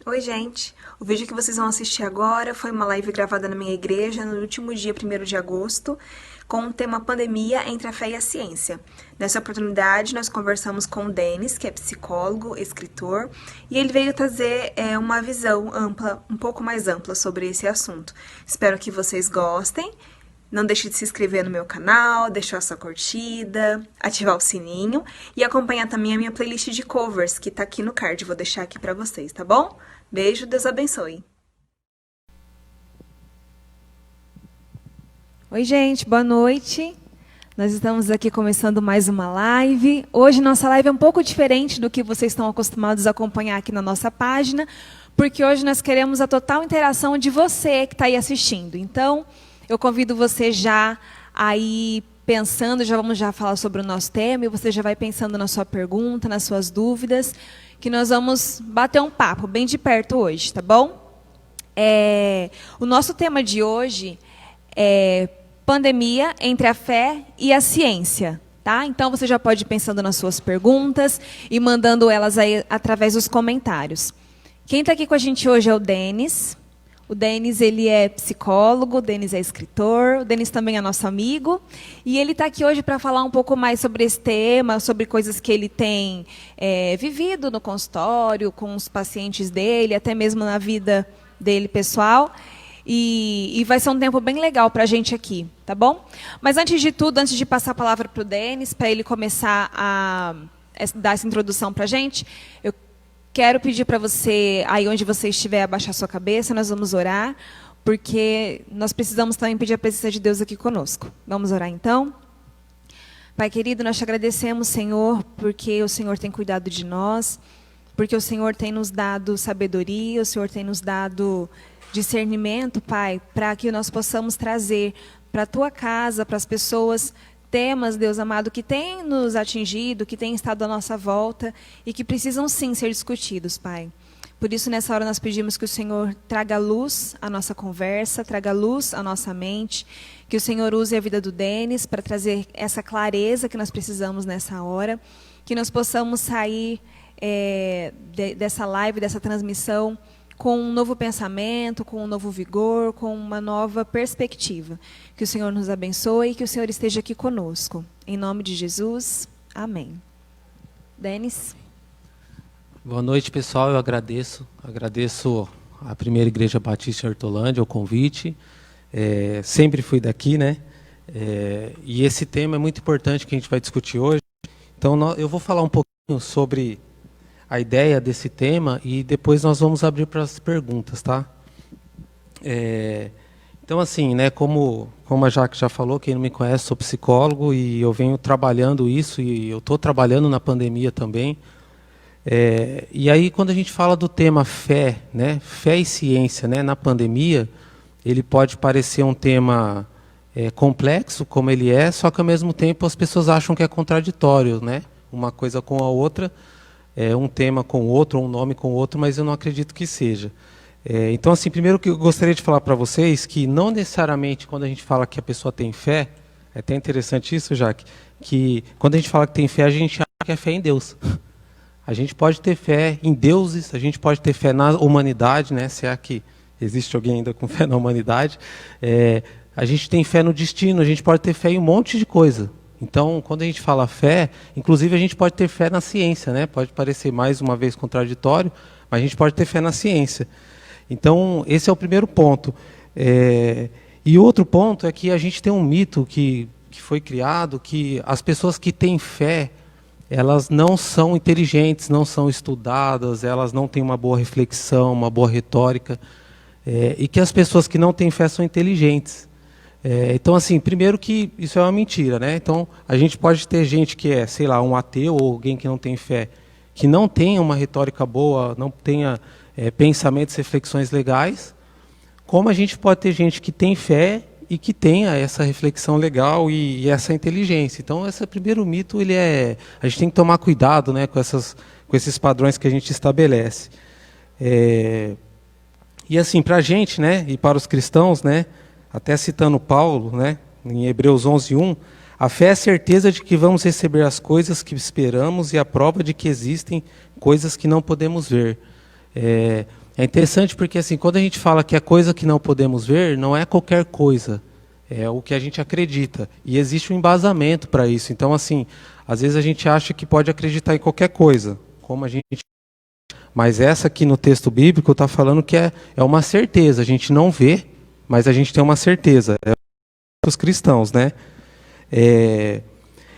Oi, gente! O vídeo que vocês vão assistir agora foi uma live gravada na minha igreja no último dia 1º de agosto, com o tema Pandemia entre a Fé e a Ciência. Nessa oportunidade, nós conversamos com o Denis, que é psicólogo, escritor, e ele veio trazer uma visão ampla, um pouco mais ampla sobre esse assunto. Espero que vocês gostem. Não deixe de se inscrever no meu canal, deixar sua curtida, ativar o sininho e acompanhar também a minha playlist de covers, que tá aqui no card. Vou deixar aqui pra vocês, tá bom? Beijo, Deus abençoe. Oi, gente, boa noite. Nós estamos aqui começando mais uma live. Hoje nossa live é um pouco diferente do que vocês estão acostumados a acompanhar aqui na nossa página, porque hoje nós queremos a total interação de você que está aí assistindo. Então, eu convido você já a ir pensando, vamos falar sobre o nosso tema, e você já vai pensando na sua pergunta, nas suas dúvidas, que nós vamos bater um papo bem de perto hoje, tá bom? O nosso tema de hoje é pandemia entre a fé e a ciência. Tá? Então, você já pode ir pensando nas suas perguntas e mandando elas aí através dos comentários. Quem está aqui com a gente hoje é o Denis. O Denis, ele é psicólogo, o Denis é escritor, o Denis também é nosso amigo. E ele está aqui hoje para falar um pouco mais sobre esse tema, sobre coisas que ele tem vivido no consultório, com os pacientes dele, até mesmo na vida dele pessoal. E vai ser um tempo bem legal para a gente aqui, tá bom? Mas antes de tudo, antes de passar a palavra para o Denis, para ele começar a dar essa introdução para a gente, eu quero pedir para você, aí onde você estiver, abaixar sua cabeça, nós vamos orar, porque nós precisamos também pedir a presença de Deus aqui conosco. Vamos orar então? Pai querido, nós te agradecemos, Senhor, porque o Senhor tem cuidado de nós, porque o Senhor tem nos dado sabedoria, o Senhor tem nos dado discernimento, Pai, para que nós possamos trazer para a Tua casa, para as pessoas, temas, Deus amado, que têm nos atingido, que têm estado à nossa volta e que precisam sim ser discutidos, Pai. Por isso, nessa hora, nós pedimos que o Senhor traga luz à nossa conversa, traga luz à nossa mente, que o Senhor use a vida do Denis para trazer essa clareza que nós precisamos nessa hora, que nós possamos sair dessa live, dessa transmissão, com um novo pensamento, com um novo vigor, com uma nova perspectiva. Que o Senhor nos abençoe e que o Senhor esteja aqui conosco. Em nome de Jesus, amém. Denis? Boa noite, pessoal. Eu agradeço à Primeira Igreja Batista em Hortolândia o convite. Sempre fui daqui, né? E esse tema é muito importante que a gente vai discutir hoje. Então, eu vou falar um pouquinho sobre a ideia desse tema e depois nós vamos abrir para as perguntas, tá? Então, assim, né, como a Jaque já falou, quem não me conhece, sou psicólogo e eu venho trabalhando isso e eu estou trabalhando na pandemia também. E aí, quando a gente fala do tema fé, né, fé e ciência, né, na pandemia, ele pode parecer um tema complexo, como ele é, só que ao mesmo tempo as pessoas acham que é contraditório, né, uma coisa com a outra. Um tema com o outro, ou um nome com o outro, mas eu não acredito que seja. Então, assim, primeiro que eu gostaria de falar para vocês que não necessariamente quando a gente fala que a pessoa tem fé, é até interessante isso, Jaque, que quando a gente fala que tem fé, a gente acha que é fé em Deus. A gente pode ter fé em deuses, a gente pode ter fé na humanidade, né? Se é que existe alguém ainda com fé na humanidade. A gente tem fé no destino, a gente pode ter fé em um monte de coisa. Então, quando a gente fala fé, inclusive a gente pode ter fé na ciência, né? Pode parecer mais uma vez contraditório, mas a gente pode ter fé na ciência. Então, esse é o primeiro ponto. E outro ponto é que a gente tem um mito que foi criado, que as pessoas que têm fé, elas não são inteligentes, não são estudadas, elas não têm uma boa reflexão, uma boa retórica, e que as pessoas que não têm fé são inteligentes. Então, assim, primeiro que isso é uma mentira, né? Então, a gente pode ter gente que é, sei lá, um ateu ou alguém que não tem fé, que não tenha uma retórica boa, não tenha pensamentos, reflexões legais, como a gente pode ter gente que tem fé e que tenha essa reflexão legal e essa inteligência. Então, esse primeiro mito, a gente tem que tomar cuidado, né, com esses padrões que a gente estabelece. E assim, para a gente, né, e para os cristãos, né, até citando Paulo, né, em Hebreus 11:1, a fé é a certeza de que vamos receber as coisas que esperamos e a prova de que existem coisas que não podemos ver. É interessante porque assim, quando a gente fala que é coisa que não podemos ver, não é qualquer coisa, é o que a gente acredita. E existe um embasamento para isso. Então, assim, às vezes a gente acha que pode acreditar em qualquer coisa, como a gente. Mas essa aqui no texto bíblico está falando que é uma certeza. A gente não vê, mas a gente tem uma certeza. É os cristãos, né?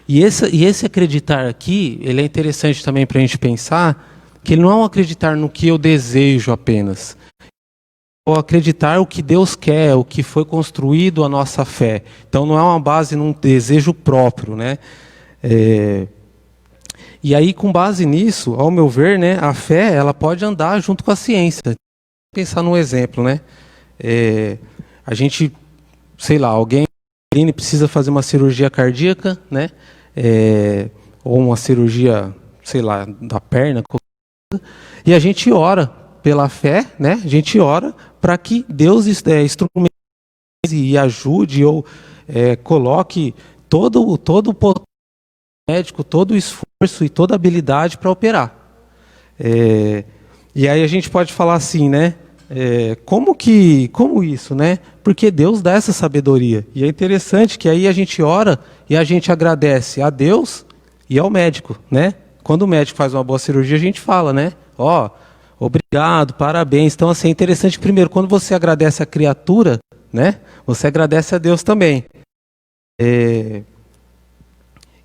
E esse acreditar aqui, ele é interessante também para a gente pensar que ele não é um acreditar no que eu desejo apenas. Ou acreditar o que Deus quer, o que foi construído a nossa fé. Então não é uma base num desejo próprio, né? E aí, com base nisso, ao meu ver, né, a fé ela pode andar junto com a ciência. Pensar num exemplo, né? A gente, sei lá, alguém precisa fazer uma cirurgia cardíaca, né? Ou uma cirurgia, sei lá, da perna. E a gente ora pela fé, né? A gente ora para que Deus instrumente e ajude ou coloque todo o poder médico, todo o esforço e toda a habilidade para operar. E aí a gente pode falar assim, né? Como isso, né? Porque Deus dá essa sabedoria. E é interessante que aí a gente ora e a gente agradece a Deus e ao médico, né? Quando o médico faz uma boa cirurgia, a gente fala, né? Obrigado, parabéns. Então, assim, é interessante, primeiro, quando você agradece a criatura, né? Você agradece a Deus também.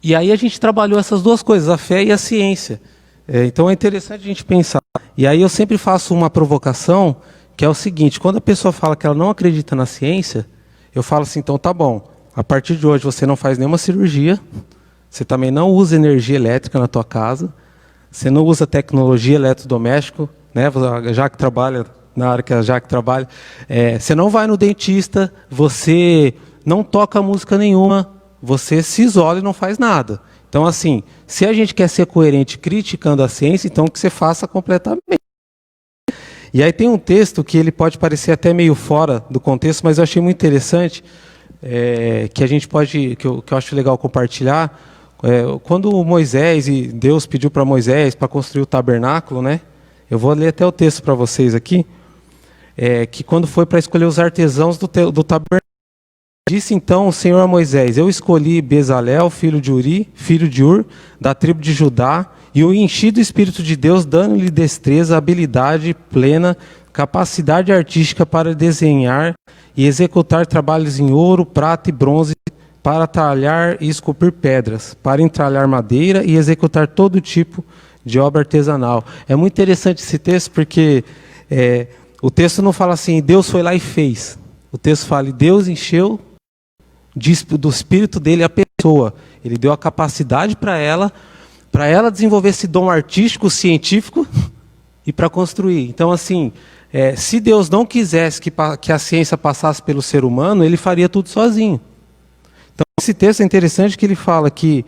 E aí a gente trabalhou essas duas coisas, a fé e a ciência. Então é interessante a gente pensar. E aí eu sempre faço uma provocação, que é o seguinte, quando a pessoa fala que ela não acredita na ciência, eu falo assim, então tá bom, a partir de hoje você não faz nenhuma cirurgia, você também não usa energia elétrica na tua casa, você não usa tecnologia eletrodoméstico, né? Já que trabalha na área que a Jaque trabalha, você não vai no dentista, você não toca música nenhuma, você se isola e não faz nada. Então, assim, se a gente quer ser coerente criticando a ciência, então que você faça completamente. E aí tem um texto que ele pode parecer até meio fora do contexto, mas eu achei muito interessante, que a gente pode, que eu acho legal compartilhar. Quando Moisés e Deus pediu para Moisés para construir o tabernáculo, né? Eu vou ler até o texto para vocês aqui, que quando foi para escolher os artesãos do tabernáculo, disse então o Senhor a Moisés, eu escolhi Bezalel, filho de Uri, filho de Ur, da tribo de Judá, e o enchi do Espírito de Deus, dando-lhe destreza, habilidade plena, capacidade artística para desenhar e executar trabalhos em ouro, prata e bronze, para talhar e esculpir pedras, para entalhar madeira e executar todo tipo de obra artesanal. É muito interessante esse texto porque o texto não fala assim, Deus foi lá e fez. O texto fala, Deus encheu do Espírito dele a pessoa. Ele deu a capacidade para ela desenvolver esse dom artístico, científico e para construir. Então, assim, se Deus não quisesse que a ciência passasse pelo ser humano, ele faria tudo sozinho. Então, esse texto é interessante que ele fala que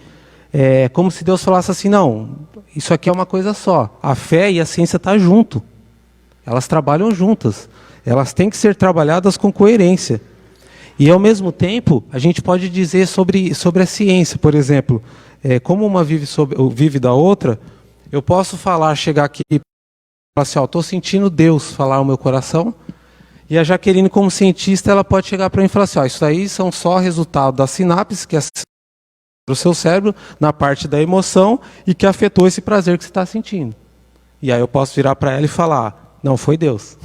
é como se Deus falasse assim, não, isso aqui é uma coisa só. A fé e a ciência estão junto. Elas trabalham juntas. Elas têm que ser trabalhadas com coerência. E, ao mesmo tempo, a gente pode dizer sobre a ciência, por exemplo, como uma vive da outra, eu posso chegar aqui e falar assim, estou sentindo Deus falar ao meu coração, e a Jaqueline, como cientista, ela pode chegar para mim e falar assim, isso aí são só resultado da sinapse, que é o seu cérebro, na parte da emoção, e que afetou esse prazer que você está sentindo. E aí eu posso virar para ela e falar, não, foi Deus.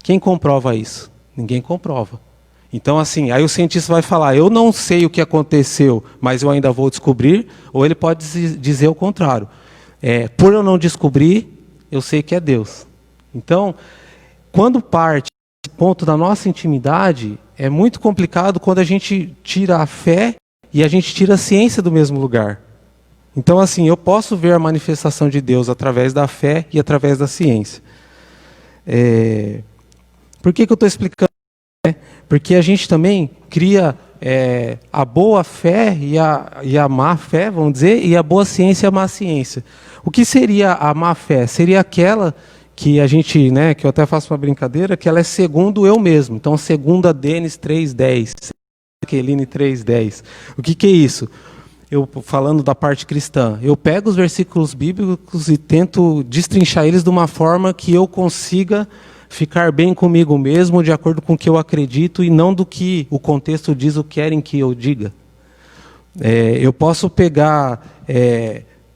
Quem comprova isso? Ninguém comprova. Então, assim, aí o cientista vai falar, eu não sei o que aconteceu, mas eu ainda vou descobrir, ou ele pode dizer o contrário. Por eu não descobrir, eu sei que é Deus. Então, quando parte esse ponto da nossa intimidade, é muito complicado quando a gente tira a fé e a gente tira a ciência do mesmo lugar. Então, assim, eu posso ver a manifestação de Deus através da fé e através da ciência. Por que eu estou explicando? Porque a gente também cria a boa fé e a má fé, vamos dizer, e a boa ciência e a má ciência. O que seria a má fé? Seria aquela que a gente, né, que eu até faço uma brincadeira, que ela é segundo eu mesmo. Então, segundo a Denis 3:10, Jaqueline 3:10. O que é isso? eu falando da parte cristã, eu pego os versículos bíblicos e tento destrinchar eles de uma forma que eu consiga ficar bem comigo mesmo, de acordo com o que eu acredito, e não do que o contexto diz ou querem que eu diga. Eu posso pegar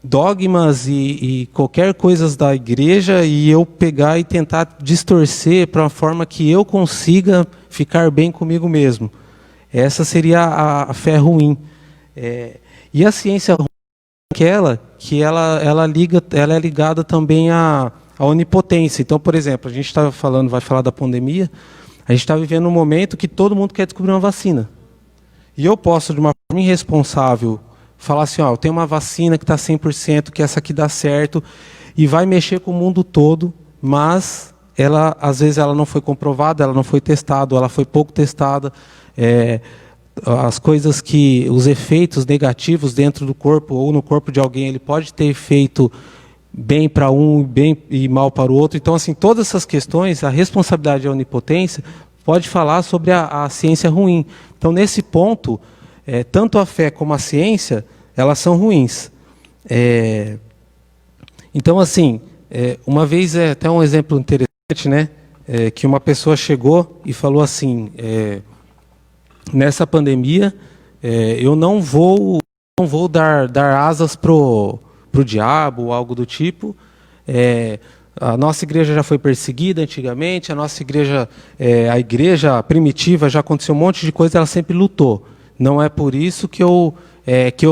dogmas e qualquer coisa da igreja e eu pegar e tentar distorcer para uma forma que eu consiga ficar bem comigo mesmo. Essa seria a fé ruim. E a ciência ruim é ela é ligada também à onipotência. Então, por exemplo, a gente vai falar da pandemia, a gente está vivendo um momento que todo mundo quer descobrir uma vacina. E eu posso, de uma forma irresponsável, falar assim, eu tenho uma vacina que está 100%, que essa aqui dá certo, e vai mexer com o mundo todo, mas às vezes ela não foi comprovada, ela não foi testada, ela foi pouco testada. As coisas os efeitos negativos dentro do corpo ou no corpo de alguém, ele pode ter feito bem para um e mal para o outro. Então, assim, todas essas questões, a responsabilidade e a onipotência, pode falar sobre a ciência ruim. Então, nesse ponto, tanto a fé como a ciência, elas são ruins. Então, assim, uma vez, até um exemplo interessante, né, que uma pessoa chegou e falou assim, nessa pandemia, eu não vou dar asas pro diabo ou algo do tipo. A nossa igreja já foi perseguida antigamente, a nossa igreja, a igreja primitiva, já aconteceu um monte de coisa, ela sempre lutou. Não é por isso que eu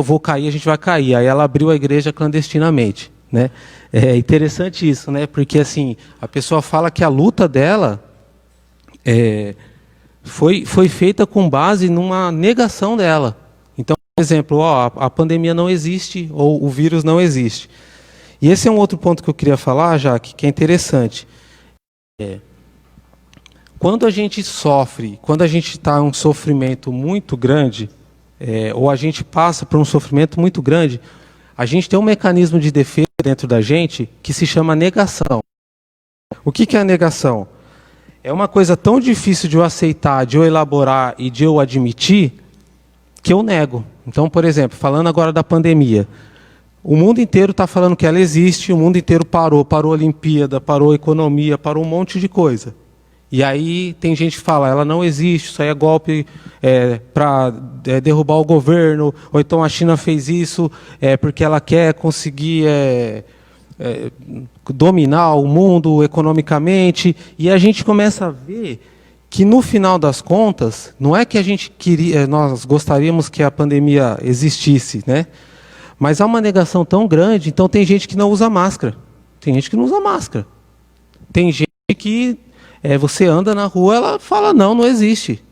vou cair, a gente vai cair. Aí ela abriu a igreja clandestinamente, né? É interessante isso, né? Porque assim, a pessoa fala que a luta dela foi feita com base numa negação dela. Então, por exemplo, a pandemia não existe, ou o vírus não existe. E esse é um outro ponto que eu queria falar, Jaque, que é interessante. Quando a gente sofre, quando a gente está em um sofrimento muito grande, ou a gente passa por um sofrimento muito grande, a gente tem um mecanismo de defesa dentro da gente que se chama negação. O que é a negação? É uma coisa tão difícil de eu aceitar, de eu elaborar e de eu admitir, que eu nego. Então, por exemplo, falando agora da pandemia, o mundo inteiro está falando que ela existe, o mundo inteiro parou a Olimpíada, parou a economia, parou um monte de coisa. E aí tem gente que fala, ela não existe, isso aí é golpe para derrubar o governo, ou então a China fez isso porque ela quer conseguir dominar o mundo economicamente, e a gente começa a ver que no final das contas, não é que a gente nós gostaríamos que a pandemia existisse, né? Mas há uma negação tão grande, então tem gente que não usa máscara. Tem gente que não usa máscara. Tem gente que você anda na rua, ela fala, não existe.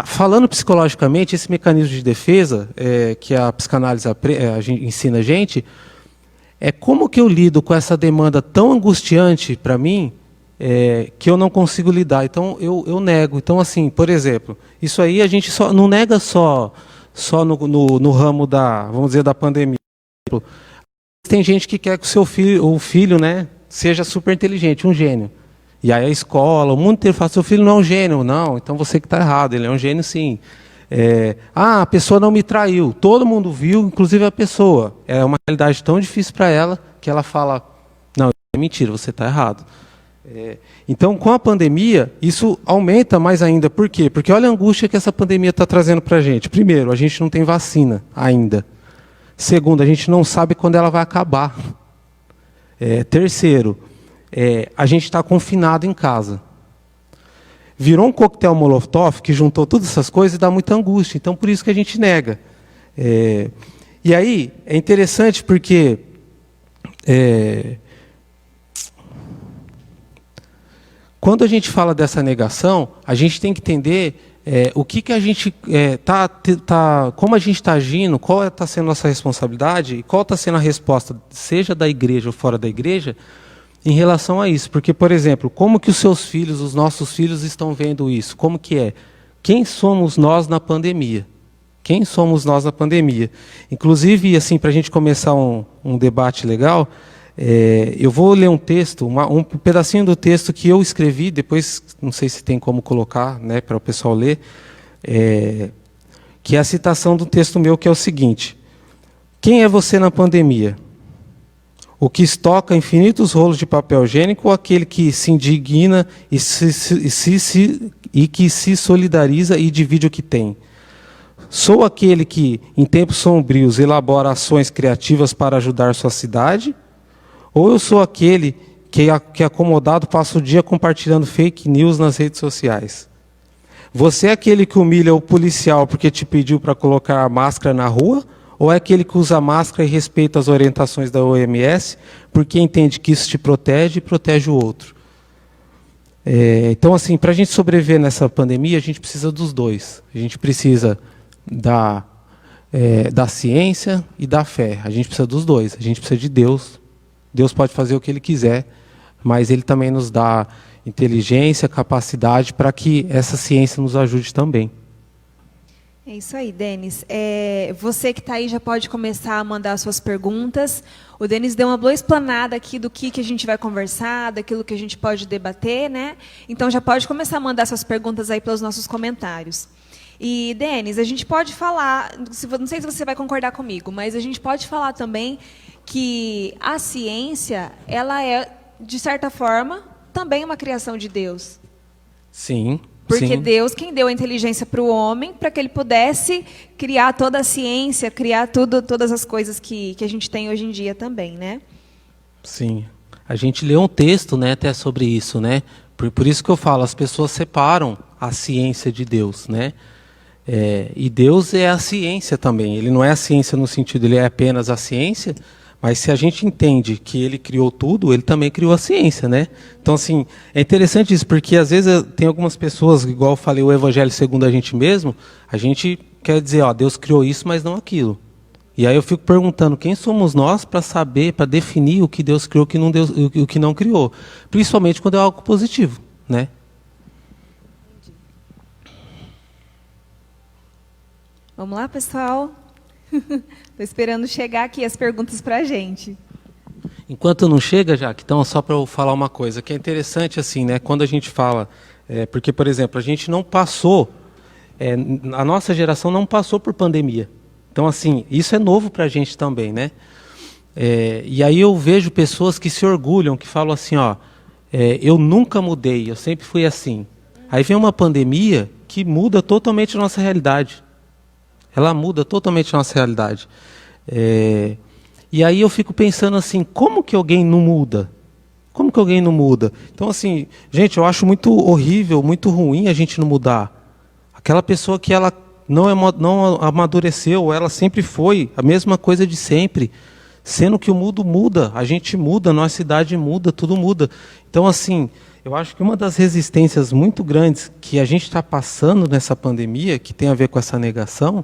Falando psicologicamente, esse mecanismo de defesa que a psicanálise ensina a gente, é como que eu lido com essa demanda tão angustiante para mim, que eu não consigo lidar. Então, eu nego. Então, assim, por exemplo, isso aí a gente não nega só no ramo vamos dizer, da pandemia. Tem gente que quer que o filho, né, seja super inteligente, um gênio. E aí a escola, o mundo inteiro fala, seu filho não é um gênio. Não, então você que está errado, ele é um gênio sim. A pessoa não me traiu. Todo mundo viu, inclusive a pessoa. É uma realidade tão difícil para ela, que ela fala, não, é mentira, você está errado. Então, com a pandemia, isso aumenta mais ainda. Por quê? Porque olha a angústia que essa pandemia está trazendo para a gente. Primeiro, a gente não tem vacina ainda. Segundo, a gente não sabe quando ela vai acabar. Terceiro, a gente está confinado em casa. Virou um coquetel Molotov que juntou todas essas coisas e dá muita angústia. Então, por isso que a gente nega. E aí, é interessante porque quando a gente fala dessa negação, a gente tem que entender o que a gente como a gente está agindo, qual está sendo a nossa responsabilidade e qual está sendo a resposta, seja da igreja ou fora da igreja, em relação a isso. Porque, por exemplo, como que os seus filhos, os nossos filhos estão vendo isso? Como que é? Quem somos nós na pandemia? Quem somos nós na pandemia? Inclusive, assim, para a gente começar um debate legal, eu vou ler um texto, um pedacinho do texto que eu escrevi, depois não sei se tem como colocar, né, para o pessoal ler, que é a citação do texto meu, que é o seguinte: quem é você na pandemia? O que estoca infinitos rolos de papel higiênico ou aquele que se indigna e que se solidariza e divide o que tem? Sou aquele que, em tempos sombrios, elabora ações criativas para ajudar sua cidade? Ou eu sou aquele que acomodado, passa o dia compartilhando fake news nas redes sociais? Você é aquele que humilha o policial porque te pediu para colocar a máscara na rua? Ou é aquele que usa máscara e respeita as orientações da OMS porque entende que isso te protege e protege o outro? Então, assim, para a gente sobreviver nessa pandemia, a gente precisa dos dois. A gente precisa da ciência e da fé. A gente precisa dos dois. A gente precisa de Deus. Deus pode fazer o que Ele quiser, mas Ele também nos dá inteligência, capacidade para que essa ciência nos ajude também. É isso aí, Denis. Você que está aí já pode começar a mandar suas perguntas. O Denis deu uma boa explanada aqui do que a gente vai conversar, daquilo que a gente pode debater, né? Então já pode começar a mandar suas perguntas aí pelos nossos comentários. E, Denis, a gente pode falar, não sei se você vai concordar comigo, mas a gente pode falar também que a ciência, ela é, de certa forma, também uma criação de Deus. Sim. Porque sim. Deus quem deu a inteligência para o homem, para que ele pudesse criar toda a ciência, criar todas as coisas que a gente tem hoje em dia também, né? Sim. A gente lê um texto, né, até sobre isso, né? Por isso que eu falo, as pessoas separam a ciência de Deus, né? E Deus é a ciência também. Ele não é a ciência no sentido, ele é apenas a ciência, mas se a gente entende que ele criou tudo, ele também criou a ciência, né? Então, assim, é interessante isso, porque às vezes tem algumas pessoas, igual eu falei, o Evangelho segundo a gente mesmo, a gente quer dizer, ó, Deus criou isso, mas não aquilo. E aí eu fico perguntando, quem somos nós para saber, para definir o que Deus criou, o que não criou? Principalmente quando é algo positivo, né? Vamos lá, pessoal? Estou esperando chegar aqui as perguntas para a gente. Enquanto não chega, Jaque, então só para eu falar uma coisa, que é interessante assim, né? Quando a gente fala, porque, por exemplo, a gente não passou, a nossa geração não passou por pandemia. Então, assim, isso é novo para a gente também, né? E aí eu vejo pessoas que se orgulham, que falam assim, ó, eu nunca mudei, eu sempre fui assim. Aí vem uma pandemia que muda totalmente a nossa realidade. Ela muda totalmente a nossa realidade. E aí eu fico pensando assim, como que alguém não muda? Como que alguém não muda? Então, assim, gente, eu acho muito horrível, muito ruim a gente não mudar. Aquela pessoa que ela não amadureceu, ela sempre foi a mesma coisa de sempre. Sendo que o mundo muda, a gente muda, a nossa idade muda, tudo muda. Então, assim, eu acho que uma das resistências muito grandes que a gente está passando nessa pandemia, que tem a ver com essa negação,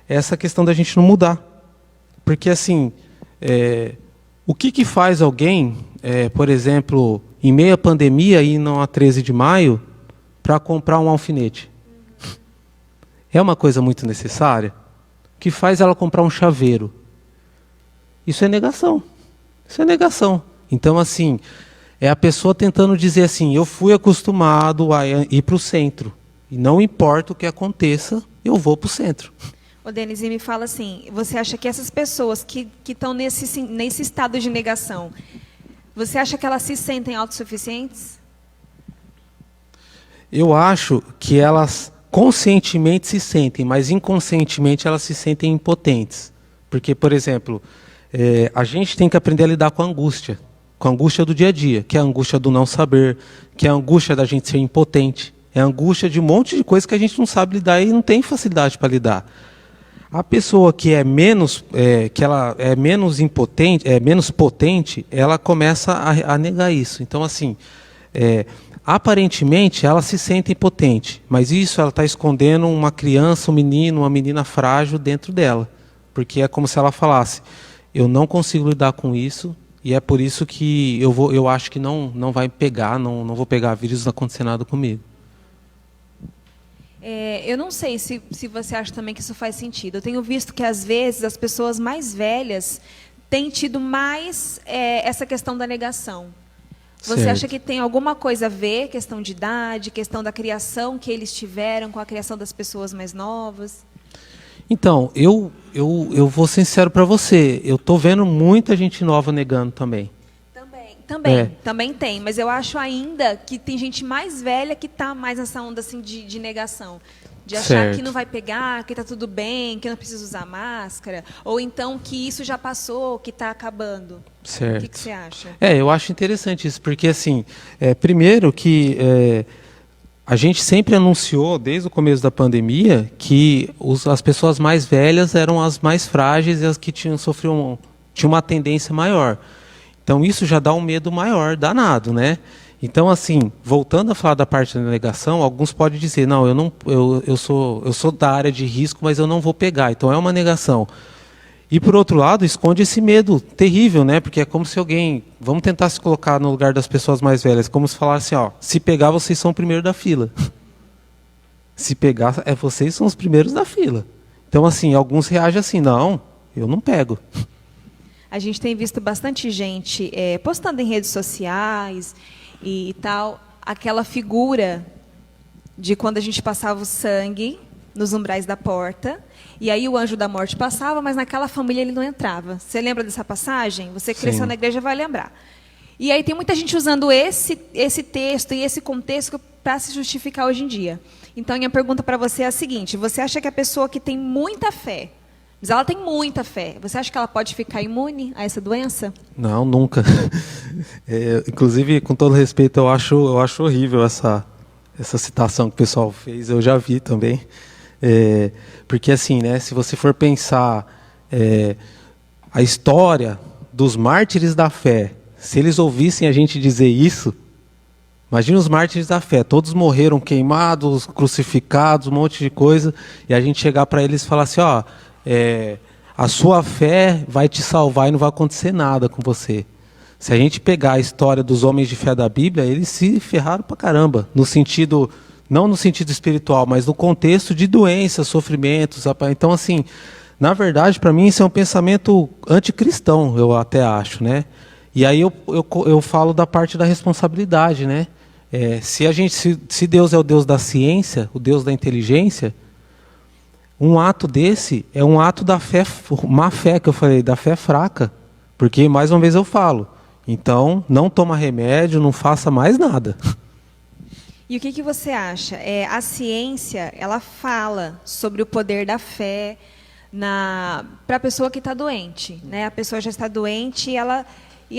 é essa questão da gente não mudar. Porque, assim, o que faz alguém, por exemplo, em meio à pandemia, ir a 13 de maio, para comprar um alfinete? É uma coisa muito necessária? O que faz ela comprar um chaveiro? Isso é negação. Isso é negação. Então, assim, é a pessoa tentando dizer assim, eu fui acostumado a ir para o centro. E não importa o que aconteça, eu vou para o centro. Ô, Denis, e me fala assim, você acha que essas pessoas que estão nesse estado de negação, você acha que elas se sentem autossuficientes? Eu acho que elas conscientemente se sentem, mas inconscientemente elas se sentem impotentes. Porque, por exemplo, a gente tem que aprender a lidar com a angústia do dia a dia, que é a angústia do não saber, que é a angústia da gente ser impotente, é a angústia de um monte de coisa que a gente não sabe lidar e não tem facilidade para lidar. A pessoa que é menos, que ela é menos impotente, menos potente, ela começa a negar isso. Então, assim, aparentemente ela se sente impotente, mas isso ela está escondendo uma criança, um menino, uma menina frágil dentro dela, porque é como se ela falasse: eu não consigo lidar com isso e é por isso que eu acho que não vai pegar, não vou pegar vírus, não acontecer nada comigo. Eu não sei se você acha também que isso faz sentido. Eu tenho visto que, às vezes, as pessoas mais velhas têm tido mais essa questão da negação. Você Certo. acha que tem alguma coisa a ver, questão de idade, questão da criação que eles tiveram com a criação das pessoas mais novas? Então, eu vou ser sincero para você, eu estou vendo muita gente nova negando também. Também tem, mas eu acho ainda que tem gente mais velha que está mais nessa onda assim, de negação. De achar Certo. que não vai pegar, que está tudo bem, que não precisa usar máscara. Ou então que isso já passou, que está acabando. Certo. O que você acha? Eu acho interessante isso, porque assim, primeiro que a gente sempre anunciou, desde o começo da pandemia, que as pessoas mais velhas eram as mais frágeis e as que tinham uma tendência maior. Então isso já dá um medo maior, danado, né? Então, assim, voltando a falar da parte da negação, alguns podem dizer, não, eu sou da área de risco, mas eu não vou pegar. Então é uma negação. E por outro lado, esconde esse medo terrível, né? Porque é como se vamos tentar se colocar no lugar das pessoas mais velhas, como se falasse, ó, se pegar, vocês são o primeiro da fila. Se pegar, vocês são os primeiros da fila. Então, assim, alguns reagem assim, não, eu não pego. A gente tem visto bastante gente postando em redes sociais e tal, aquela figura de quando a gente passava o sangue nos umbrais da porta, e aí o anjo da morte passava, mas naquela família ele não entrava. Você lembra dessa passagem? Você cresceu Sim. na igreja, vai lembrar. E aí tem muita gente usando esse texto e esse contexto para se justificar hoje em dia. Então, minha pergunta para você é a seguinte, você acha que a pessoa que tem muita fé, mas ela tem muita fé, você acha que ela pode ficar imune a essa doença? Não, nunca. Inclusive, com todo respeito, eu acho horrível essa citação que o pessoal fez, eu já vi também. Porque assim, né, se você for pensar a história dos mártires da fé, se eles ouvissem a gente dizer isso, imagina os mártires da fé, todos morreram queimados, crucificados, um monte de coisa, e a gente chegar para eles e falar assim, ó, a sua fé vai te salvar e não vai acontecer nada com você. Se a gente pegar a história dos homens de fé da Bíblia, eles se ferraram pra caramba, não no sentido espiritual, mas no contexto de doenças, sofrimentos. Então, assim, na verdade, para mim, isso é um pensamento anticristão, eu até acho, né? E aí eu falo da parte da responsabilidade, né? Se Deus é o Deus da ciência, o Deus da inteligência, um ato desse é um ato da fé, má fé que eu falei, da fé fraca. Porque, mais uma vez eu falo, então, não toma remédio, não faça mais nada. E o que você acha? A ciência, ela fala sobre o poder da fé para a pessoa que está doente, né? A pessoa já está doente e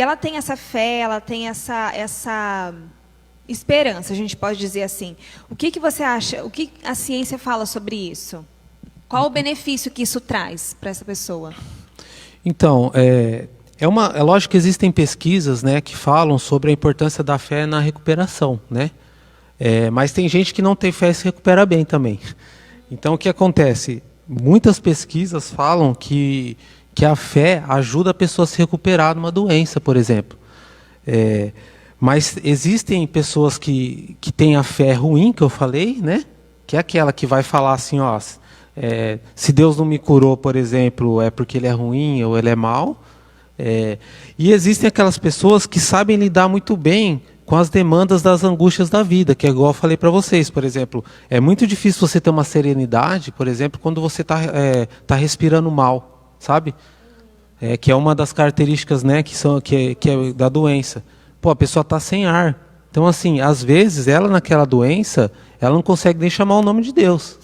ela tem essa fé, ela tem essa esperança, a gente pode dizer assim. O que você acha? O que a ciência fala sobre isso? Qual o benefício que isso traz para essa pessoa? Então, é lógico que existem pesquisas, né, que falam sobre a importância da fé na recuperação, né? Mas tem gente que não tem fé e se recupera bem também. Então, o que acontece? Muitas pesquisas falam que a fé ajuda a pessoa a se recuperar de uma doença, por exemplo. Mas existem pessoas que têm a fé ruim, que eu falei, né? Que é aquela que vai falar assim, ó, se Deus não me curou, por exemplo, é porque Ele é ruim ou Ele é mau. E existem aquelas pessoas que sabem lidar muito bem com as demandas das angústias da vida, que é igual eu falei para vocês, por exemplo. É muito difícil você ter uma serenidade, por exemplo, quando você tá respirando mal, sabe? Que é uma das características, né, que é da doença. Pô, a pessoa está sem ar. Então, assim, às vezes, ela naquela doença, ela não consegue nem chamar o nome de Deus.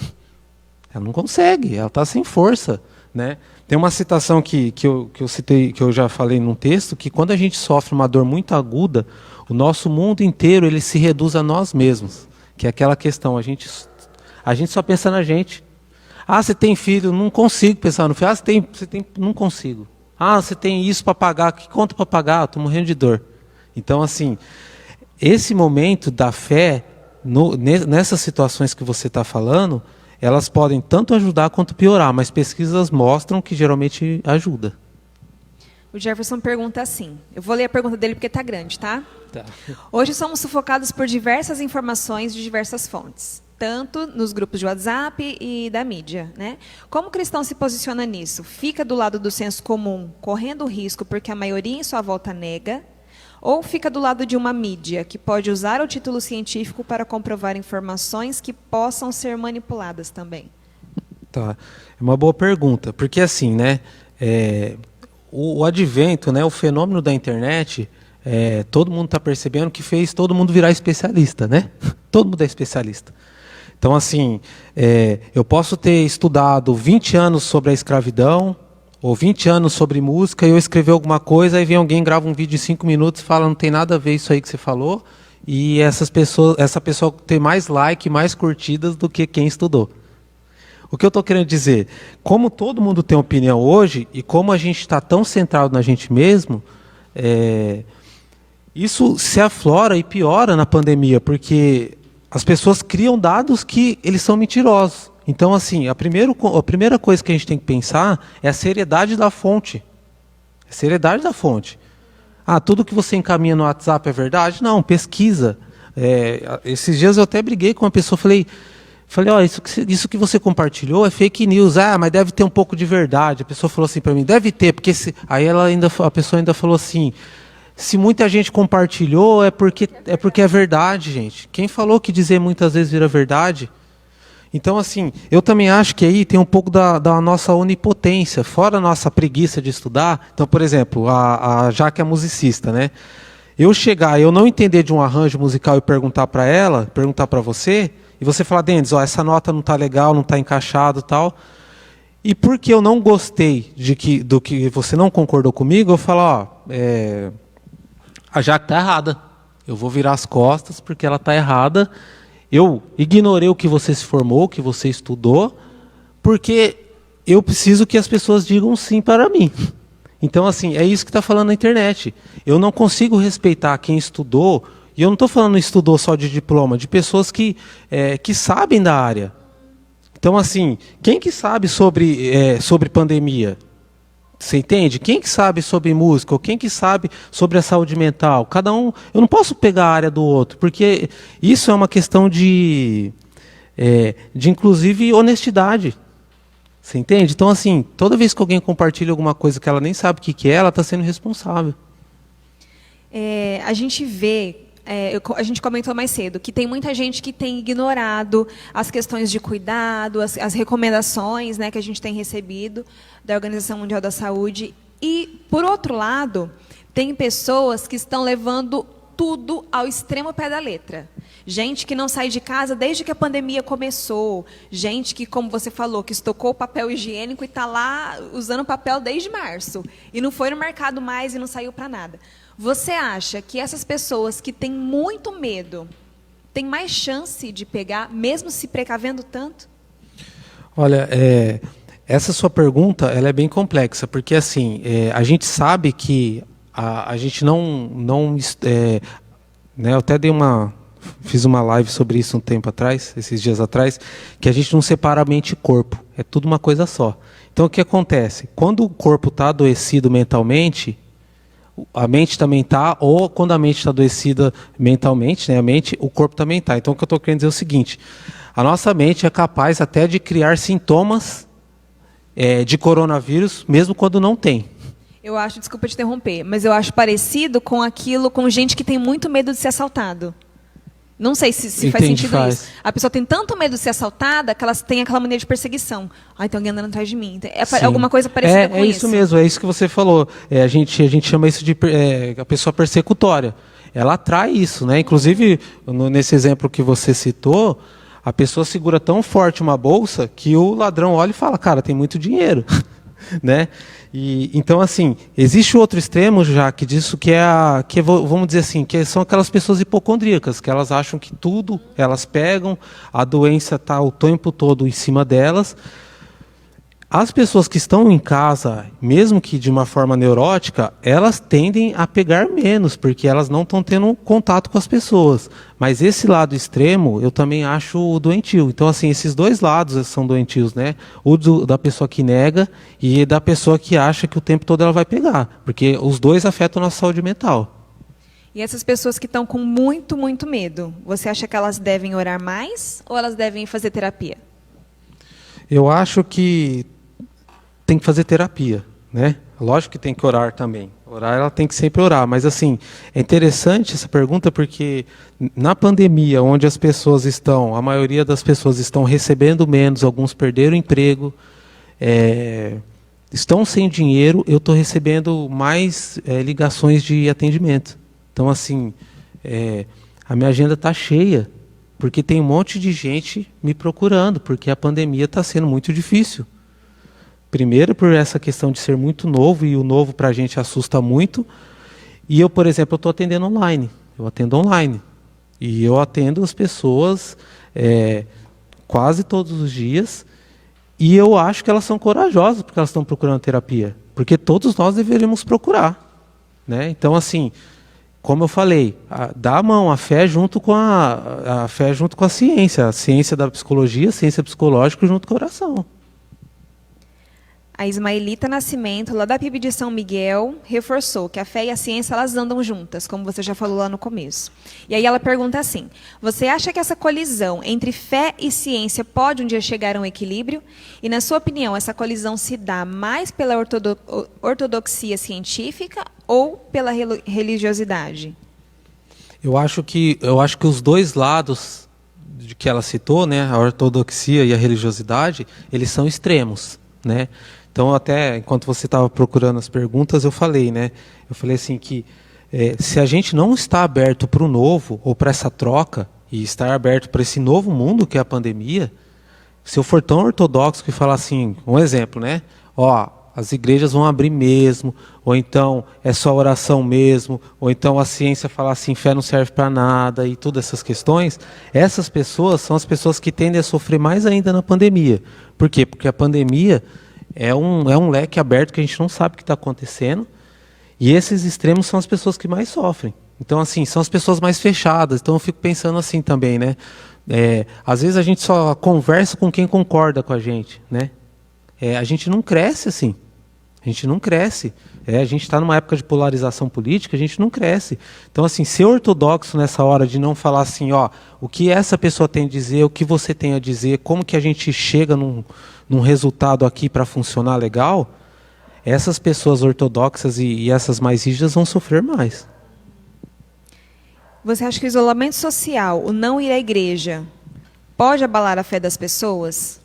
Ela não consegue, ela está sem força, né? Tem uma citação que eu citei, que eu já falei num texto, que quando a gente sofre uma dor muito aguda, o nosso mundo inteiro ele se reduz a nós mesmos. Que é aquela questão, a gente só pensa na gente. Ah, você tem filho? Não consigo pensar no filho. Ah, você tem, não consigo. Ah, você tem isso para pagar? Que conta para pagar? Estou morrendo de dor. Então, assim, esse momento da fé, nessas situações que você está falando, elas podem tanto ajudar quanto piorar, mas pesquisas mostram que geralmente ajuda. O Jefferson pergunta assim, eu vou ler a pergunta dele porque está grande, tá? Tá. Hoje somos sufocados por diversas informações de diversas fontes, tanto nos grupos de WhatsApp e da mídia, né? Como o cristão se posiciona nisso? Fica do lado do senso comum, correndo risco porque a maioria em sua volta nega? Ou fica do lado de uma mídia que pode usar o título científico para comprovar informações que possam ser manipuladas também? Tá. É uma boa pergunta, porque assim, né, o advento, né, o fenômeno da internet, todo mundo está percebendo que fez todo mundo virar especialista, né? Todo mundo é especialista. Então, assim, eu posso ter estudado 20 anos sobre a escravidão, ou 20 anos sobre música, e eu escrever alguma coisa, aí vem alguém, grava um vídeo de 5 minutos e fala, não tem nada a ver isso aí que você falou, e essa pessoa tem mais like, mais curtidas do que quem estudou. O que eu estou querendo dizer, como todo mundo tem opinião hoje, e como a gente está tão centrado na gente mesmo, isso se aflora e piora na pandemia, porque as pessoas criam dados que eles são mentirosos. Então, assim, a primeira coisa que a gente tem que pensar é a seriedade da fonte. A seriedade da fonte. Ah, tudo que você encaminha no WhatsApp é verdade? Não, pesquisa. Esses dias eu até briguei com uma pessoa, falei, ó, isso que você compartilhou é fake news. Ah, mas deve ter um pouco de verdade. A pessoa falou assim para mim, deve ter, porque aí a pessoa ainda falou assim, se muita gente compartilhou é porque é verdade, gente. Quem falou que dizer muitas vezes vira verdade? Então, assim, eu também acho que aí tem um pouco da nossa onipotência, fora a nossa preguiça de estudar. Então, por exemplo, a Jaque é musicista, né? Eu chegar, eu não entender de um arranjo musical e perguntar para ela, perguntar para você, e você falar, Denis, ó, essa nota não está legal, não está encaixado e tal. E porque eu não gostei do que você não concordou comigo, eu falo, ó, a Jaque está errada. Eu vou virar as costas porque ela está errada. Eu ignorei o que você se formou, o que você estudou, porque eu preciso que as pessoas digam sim para mim. Então, assim, é isso que está falando na internet. Eu não consigo respeitar quem estudou, e eu não estou falando estudou só de diploma, de pessoas que sabem da área. Então, assim, quem que sabe sobre pandemia? Você entende? Quem que sabe sobre música, ou quem que sabe sobre a saúde mental? Cada um, eu não posso pegar a área do outro, porque isso é uma questão de inclusive, honestidade. Você entende? Então, assim, toda vez que alguém compartilha alguma coisa que ela nem sabe o que é, ela está sendo responsável. A gente vê, a gente comentou mais cedo, que tem muita gente que tem ignorado as questões de cuidado, as recomendações, né, que a gente tem recebido da Organização Mundial da Saúde. E, por outro lado, tem pessoas que estão levando tudo ao extremo pé da letra. Gente que não sai de casa desde que a pandemia começou. Gente que, como você falou, que estocou o papel higiênico e está lá usando papel desde março. E não foi no mercado mais e não saiu para nada. Você acha que essas pessoas que têm muito medo têm mais chance de pegar, mesmo se precavendo tanto? Olha, essa sua pergunta ela é bem complexa, porque assim, a gente sabe que a gente não né, eu até fiz uma live sobre isso um tempo atrás, esses dias atrás, que a gente não separa mente e corpo, é tudo uma coisa só. Então, o que acontece? Quando o corpo está adoecido mentalmente, a mente também está, ou quando a mente está adoecida mentalmente, né, o corpo também está. Então, o que eu estou querendo dizer é o seguinte, a nossa mente é capaz até de criar sintomas de coronavírus, mesmo quando não tem. Eu acho, desculpa te interromper, mas eu acho parecido com gente que tem muito medo de ser assaltado. Não sei se faz sentido isso. A pessoa tem tanto medo de ser assaltada que elas têm aquela mania de perseguição. Ai, tem alguém andando atrás de mim. Alguma coisa parecida com isso. É isso mesmo, é isso que você falou. A gente chama isso de a pessoa persecutória. Ela atrai isso, né? Inclusive, nesse exemplo que você citou, a pessoa segura tão forte uma bolsa que o ladrão olha e fala, cara, tem muito dinheiro. Né? Então, assim, existe outro extremo já que disso vamos dizer assim, que são aquelas pessoas hipocondríacas, que elas acham que tudo elas pegam, a doença está o tempo todo em cima delas. As pessoas que estão em casa, mesmo que de uma forma neurótica, elas tendem a pegar menos, porque elas não estão tendo contato com as pessoas. Mas esse lado extremo, eu também acho doentio. Então, assim, esses dois lados são doentios, né? O da pessoa que nega e da pessoa que acha que o tempo todo ela vai pegar. Porque os dois afetam a nossa saúde mental. E essas pessoas que estão com muito, muito medo, você acha que elas devem orar mais ou elas devem fazer terapia? Eu acho que tem que fazer terapia, né? Lógico que tem que orar também. Orar, ela tem que sempre orar. Mas, assim, é interessante essa pergunta porque na pandemia, onde as pessoas estão, a maioria das pessoas estão recebendo menos, alguns perderam o emprego, estão sem dinheiro, eu estou recebendo mais ligações de atendimento. Então, assim, a minha agenda está cheia, porque tem um monte de gente me procurando, porque a pandemia está sendo muito difícil. Primeiro, por essa questão de ser muito novo, e o novo para a gente assusta muito. E eu, por exemplo, estou atendendo online. Eu atendo online. E eu atendo as pessoas quase todos os dias. E eu acho que elas são corajosas, porque elas estão procurando terapia. Porque todos nós deveríamos procurar. Né? Então, assim, como eu falei, dá a mão, a fé junto com a fé junto com a ciência da psicologia, a ciência psicológica junto com a oração. A Ismaelita Nascimento, lá da PIB de São Miguel, reforçou que a fé e a ciência elas andam juntas, como você já falou lá no começo. E aí ela pergunta assim: você acha que essa colisão entre fé e ciência pode um dia chegar a um equilíbrio? E, na sua opinião, essa colisão se dá mais pela ortodoxia científica ou pela religiosidade? Eu acho que os dois lados de que ela citou, né, a ortodoxia e a religiosidade, eles são extremos, né? Então, até enquanto você estava procurando as perguntas, eu falei, né? Eu falei assim que se a gente não está aberto para o novo ou para essa troca e estar aberto para esse novo mundo que é a pandemia, se eu for tão ortodoxo que falar assim, um exemplo, né? Ó, as igrejas vão abrir mesmo, ou então é só oração mesmo, ou então a ciência falar assim, fé não serve para nada e todas essas questões, essas pessoas são as pessoas que tendem a sofrer mais ainda na pandemia. Por quê? Porque a pandemia é um leque aberto que a gente não sabe o que está acontecendo, e esses extremos são as pessoas que mais sofrem. Então, assim, são as pessoas mais fechadas. Então, eu fico pensando assim também, né? Às vezes a gente só conversa com quem concorda com a gente, né? A gente não cresce assim. A gente não cresce. A gente está numa época de polarização política, a gente não cresce. Então, assim, ser ortodoxo nessa hora de não falar assim, ó, o que essa pessoa tem a dizer, o que você tem a dizer, como que a gente chega num resultado aqui para funcionar legal, essas pessoas ortodoxas e essas mais rígidas vão sofrer mais. Você acha que o isolamento social, o não ir à igreja, pode abalar a fé das pessoas?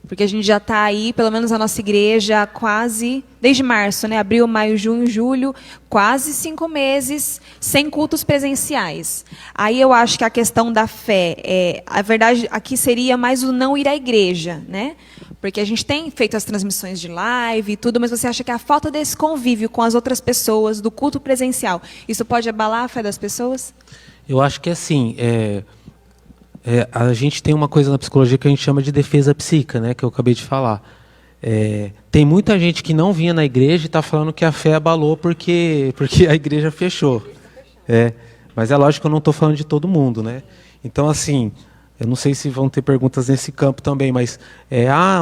Porque a gente já está aí, pelo menos a nossa igreja, quase, desde março, né? Abril, maio, junho, julho, quase 5 meses sem cultos presenciais. Aí eu acho que a questão da fé, a verdade aqui seria mais o não ir à igreja, né? Porque a gente tem feito as transmissões de live e tudo, mas você acha que a falta desse convívio com as outras pessoas, do culto presencial, isso pode abalar a fé das pessoas? Eu acho que assim, a gente tem uma coisa na psicologia que a gente chama de defesa psíquica, né, que eu acabei de falar. Tem muita gente que não vinha na igreja e está falando que a fé abalou porque a igreja fechou. Mas é lógico que eu não estou falando de todo mundo, né? Então, assim, eu não sei se vão ter perguntas nesse campo também, mas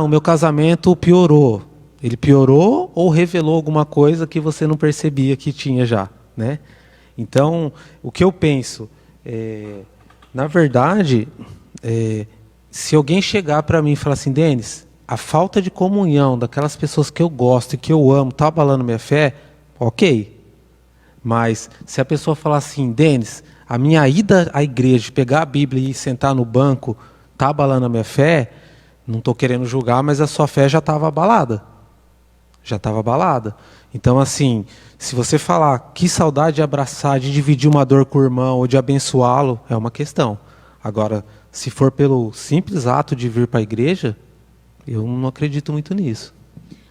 o meu casamento piorou. Ele piorou ou revelou alguma coisa que você não percebia que tinha já, né? Então, o que eu penso, na verdade, se alguém chegar para mim e falar assim, Denis, a falta de comunhão daquelas pessoas que eu gosto e que eu amo está abalando minha fé, ok. Mas se a pessoa falar assim, Denis, a minha ida à igreja, pegar a Bíblia e sentar no banco, está abalando a minha fé, não estou querendo julgar, mas a sua fé já estava abalada. Já estava abalada. Então, assim, se você falar que saudade de abraçar, de dividir uma dor com o irmão ou de abençoá-lo, é uma questão. Agora, se for pelo simples ato de vir para a igreja, eu não acredito muito nisso.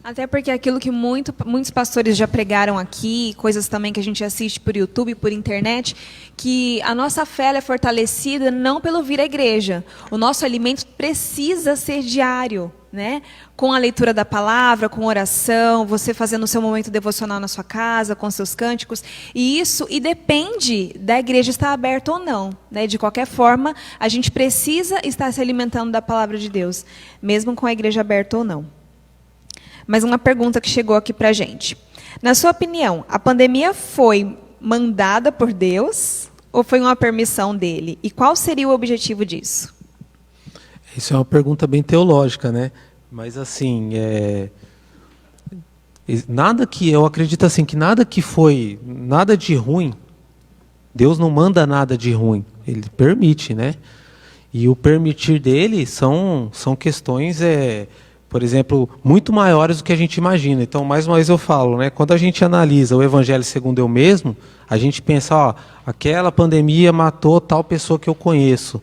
Até porque aquilo que muitos pastores já pregaram aqui, coisas também que a gente assiste por YouTube, por internet, que a nossa fé é fortalecida não pelo vir à igreja. O nosso alimento precisa ser diário, né? Com a leitura da palavra, com oração, você fazendo o seu momento devocional na sua casa, com seus cânticos. E depende da igreja estar aberta ou não, né? De qualquer forma, a gente precisa estar se alimentando da palavra de Deus, mesmo com a igreja aberta ou não. Mas uma pergunta que chegou aqui para a gente. Na sua opinião, a pandemia foi mandada por Deus ou foi uma permissão dele? E qual seria o objetivo disso? Isso é uma pergunta bem teológica, né? Mas assim, Nada que, eu acredito assim, que nada que foi, nada de ruim, Deus não manda nada de ruim, Ele permite, né? E o permitir dele são questões, por exemplo, muito maiores do que a gente imagina. Então, mais uma vez eu falo, né? Quando a gente analisa o Evangelho segundo eu mesmo, a gente pensa, ó, aquela pandemia matou tal pessoa que eu conheço,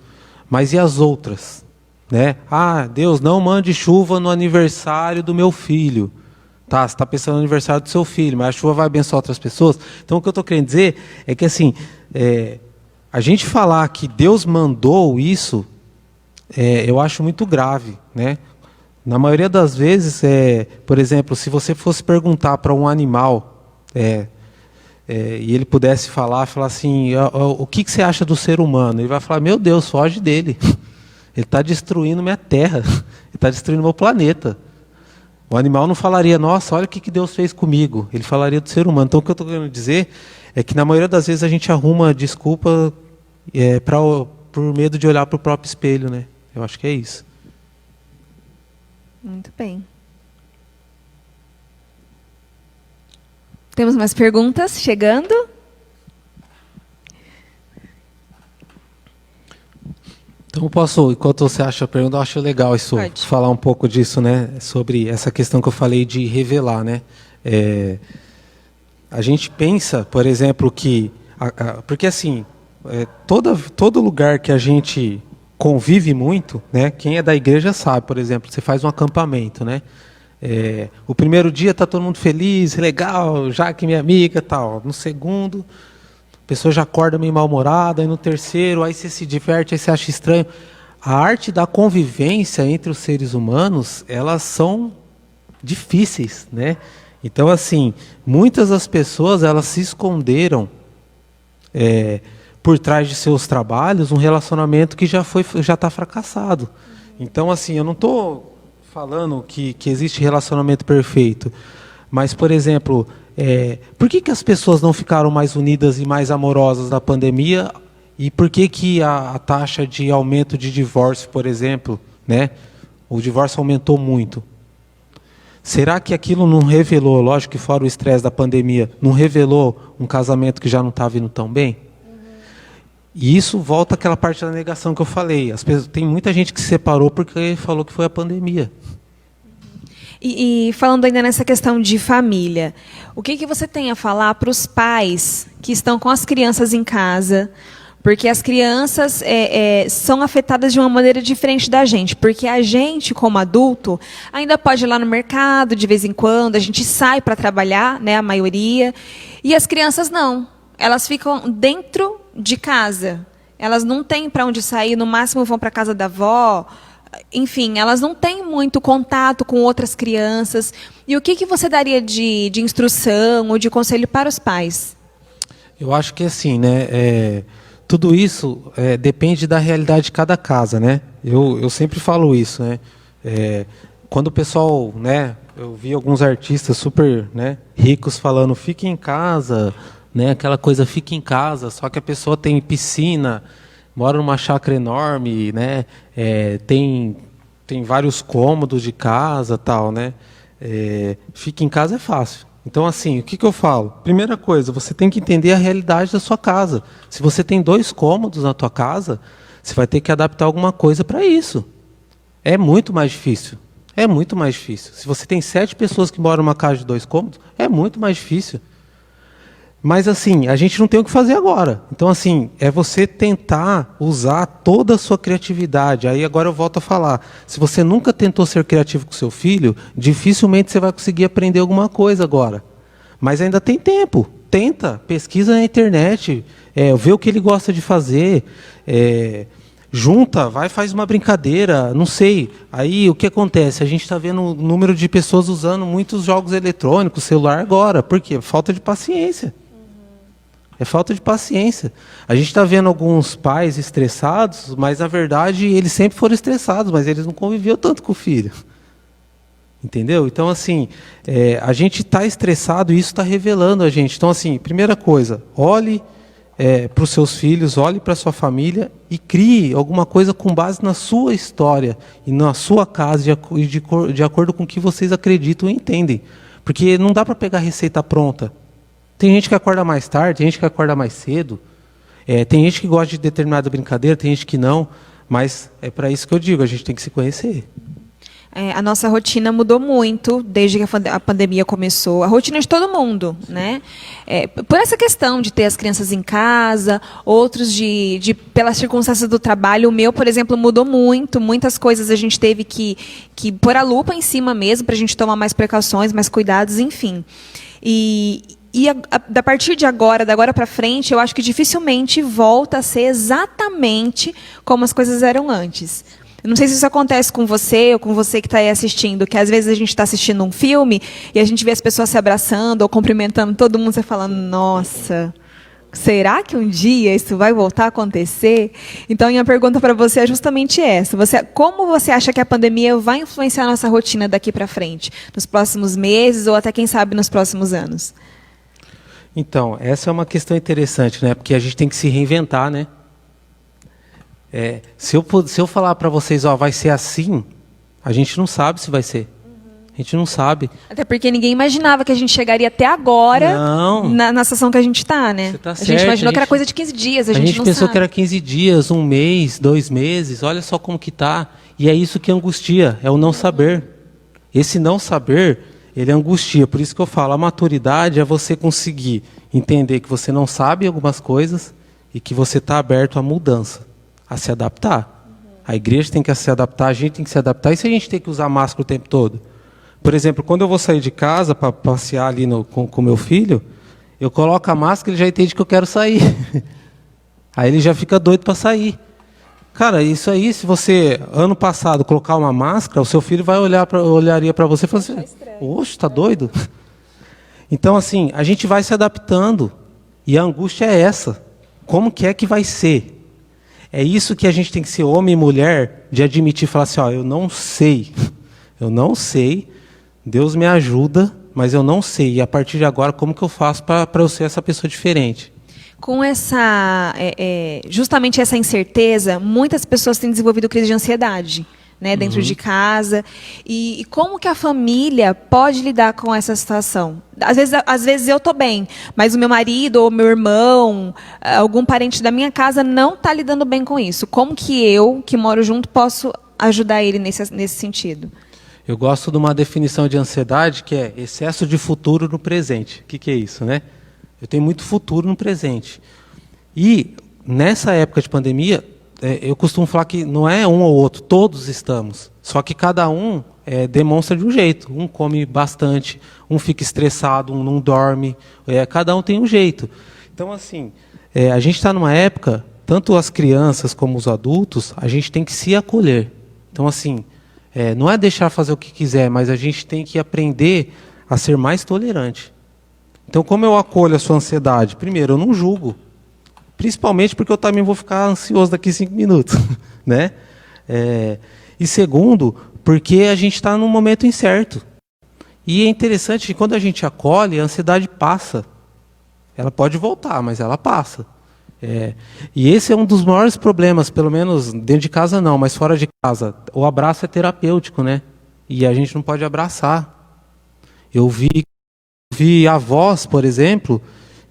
mas e as outras? Né? Ah, Deus, não mande chuva no aniversário do meu filho. Tá, você está pensando no aniversário do seu filho, mas a chuva vai abençoar outras pessoas. Então, o que eu estou querendo dizer é que, assim, a gente falar que Deus mandou isso, eu acho muito grave, né? Na maioria das vezes, por exemplo, se você fosse perguntar para um animal, e ele pudesse falar assim, o que você acha do ser humano? Ele vai falar, meu Deus, foge dele. Ele está destruindo minha terra, ele está destruindo meu planeta. O animal não falaria, nossa, olha o que Deus fez comigo. Ele falaria do ser humano. Então, o que eu estou querendo dizer é que, na maioria das vezes, a gente arruma desculpa por medo de olhar para o próprio espelho, né? Eu acho que é isso. Muito bem. Temos mais perguntas chegando? Então, enquanto você acha a pergunta, eu acho legal isso, Pode. falar um pouco disso, né? Sobre essa questão que eu falei de revelar, né? A gente pensa, por exemplo, que... porque, assim, todo lugar que a gente convive muito, né? Quem é da igreja sabe, por exemplo, você faz um acampamento, né? O primeiro dia está todo mundo feliz, legal, já que minha amiga e tal. No segundo... a pessoa já acorda meio mal-humorada, e no terceiro, aí você se diverte, aí você acha estranho. A arte da convivência entre os seres humanos, elas são difíceis, né? Então, assim, muitas das pessoas, elas se esconderam por trás de seus trabalhos, um relacionamento que já está fracassado. Então, assim, eu não estou falando que existe relacionamento perfeito, mas, por exemplo... por que as pessoas não ficaram mais unidas e mais amorosas na pandemia? E por que a taxa de aumento de divórcio, por exemplo, né? O divórcio aumentou muito? Será que aquilo não revelou, lógico que fora o estresse da pandemia, não revelou um casamento que já não estava indo tão bem? E isso volta àquela parte da negação que eu falei. Tem muita gente que se separou porque falou que foi a pandemia. E falando ainda nessa questão de família, o que você tem a falar para os pais que estão com as crianças em casa? Porque as crianças são afetadas de uma maneira diferente da gente. Porque a gente, como adulto, ainda pode ir lá no mercado de vez em quando, a gente sai para trabalhar, né, a maioria. E as crianças não. Elas ficam dentro de casa. Elas não têm para onde sair, no máximo vão para a casa da avó. Enfim, elas não têm muito contato com outras crianças. E o que você daria de instrução ou de conselho para os pais? Eu acho que assim, né? Tudo isso depende da realidade de cada casa, né? Eu sempre falo isso, né? Quando o pessoal, né? Eu vi alguns artistas super, né, ricos falando, fique em casa, né? Aquela coisa, fique em casa. Só que a pessoa tem piscina, mora numa chácara enorme, né? Tem vários cômodos de casa, tal, né? Fica em casa é fácil. Então, assim, o que eu falo? Primeira coisa, você tem que entender a realidade da sua casa. Se você tem 2 cômodos na tua casa, você vai ter que adaptar alguma coisa para isso. É muito mais difícil. É muito mais difícil. Se você tem 7 pessoas que moram numa casa de 2 cômodos, é muito mais difícil. Mas, assim, a gente não tem o que fazer agora. Então, assim, é você tentar usar toda a sua criatividade. Aí, agora eu volto a falar. Se você nunca tentou ser criativo com seu filho, dificilmente você vai conseguir aprender alguma coisa agora. Mas ainda tem tempo. Tenta, pesquisa na internet, vê o que ele gosta de fazer, junta, vai, faz uma brincadeira, não sei. Aí, o que acontece? A gente está vendo o número de pessoas usando muitos jogos eletrônicos, celular agora. Por quê? Falta de paciência. É falta de paciência. A gente está vendo alguns pais estressados, mas, na verdade, eles sempre foram estressados, mas eles não conviviam tanto com o filho. Entendeu? Então, assim, a gente está estressado e isso está revelando a gente. Então, assim, primeira coisa, olhe para os seus filhos, olhe para a sua família e crie alguma coisa com base na sua história e na sua casa, de acordo com o que vocês acreditam e entendem. Porque não dá para pegar receita pronta. Tem gente que acorda mais tarde, tem gente que acorda mais cedo, tem gente que gosta de determinada brincadeira, tem gente que não, mas é para isso que eu digo, a gente tem que se conhecer. A nossa rotina mudou muito desde que a pandemia começou. A rotina de todo mundo, né? Por essa questão de ter as crianças em casa, outros pelas circunstâncias do trabalho. O meu, por exemplo, mudou muito. Muitas coisas a gente teve que pôr a lupa em cima mesmo para a gente tomar mais precauções, mais cuidados, enfim. Da partir de agora, da agora para frente, eu acho que dificilmente volta a ser exatamente como as coisas eram antes. Eu não sei se isso acontece com você ou com você que está aí assistindo, que às vezes a gente está assistindo um filme e a gente vê as pessoas se abraçando ou cumprimentando todo mundo, você fala, nossa, será que um dia isso vai voltar a acontecer? Então, minha pergunta para você é justamente essa. Como você acha que a pandemia vai influenciar a nossa rotina daqui para frente? Nos próximos meses ou até, quem sabe, nos próximos anos? Então, essa é uma questão interessante, né? Porque a gente tem que se reinventar, né? Se eu falar para vocês, vai ser assim, a gente não sabe se vai ser. A gente não sabe. Até porque ninguém imaginava que a gente chegaria até agora na situação que a gente está, né? Você tá certo, a gente imaginou que era coisa de 15 dias, a gente não pensou sabe. que era 15 dias, 1 mês, 2 meses, olha só como que tá. E é isso que angustia, é o não saber. Esse não saber, ele angustia. Por isso que eu falo, a maturidade é você conseguir entender que você não sabe algumas coisas e que você está aberto à mudança, a se adaptar. A igreja tem que se adaptar, a gente tem que se adaptar. E se a gente tem que usar máscara o tempo todo? Por exemplo, quando eu vou sair de casa para passear ali com meu filho, eu coloco a máscara e ele já entende que eu quero sair. Aí ele já fica doido para sair. Cara, isso aí, se você, ano passado, colocar uma máscara, o seu filho olharia para você e falar assim, oxe, tá doido? Então, assim, a gente vai se adaptando. E a angústia é essa. Como que é que vai ser? É isso que a gente tem que ser homem e mulher, de admitir, falar assim, eu não sei, Deus me ajuda, mas eu não sei, e a partir de agora, como que eu faço para eu ser essa pessoa diferente? Com justamente essa incerteza, muitas pessoas têm desenvolvido crise de ansiedade, né, dentro de casa. E como que a família pode lidar com essa situação? Às vezes eu estou bem, mas o meu marido ou meu irmão, algum parente da minha casa não está lidando bem com isso. Como que eu, que moro junto, posso ajudar ele nesse sentido? Eu gosto de uma definição de ansiedade que é excesso de futuro no presente. O que é isso, né? Eu tenho muito futuro no presente. E nessa época de pandemia, eu costumo falar que não é um ou outro, todos estamos. Só que cada um demonstra de um jeito. Um come bastante, um fica estressado, um não dorme. Cada um tem um jeito. Então, assim, a gente está numa época, tanto as crianças como os adultos, a gente tem que se acolher. Então, assim, não é deixar fazer o que quiser, mas a gente tem que aprender a ser mais tolerante. Então, como eu acolho a sua ansiedade? Primeiro, eu não julgo. Principalmente porque eu também vou ficar ansioso daqui a 5 minutos. Né? E segundo, porque a gente está num momento incerto. E é interessante que quando a gente acolhe, a ansiedade passa. Ela pode voltar, mas ela passa. E esse é um dos maiores problemas, pelo menos dentro de casa não, mas fora de casa. O abraço é terapêutico, né? E a gente não pode abraçar. Eu vi avós, por exemplo,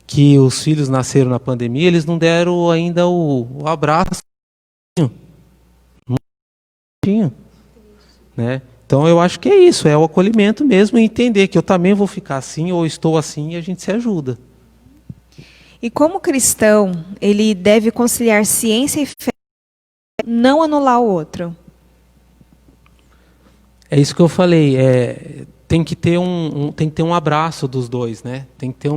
que os filhos nasceram na pandemia, eles não deram ainda o abraço. Não tinha, né? Então eu acho que é isso, é o acolhimento mesmo e entender que eu também vou ficar assim ou estou assim e a gente se ajuda. E como cristão, ele deve conciliar ciência e fé, não anular o outro? É isso que eu falei, tem que ter um abraço dos dois, né? Tem que ter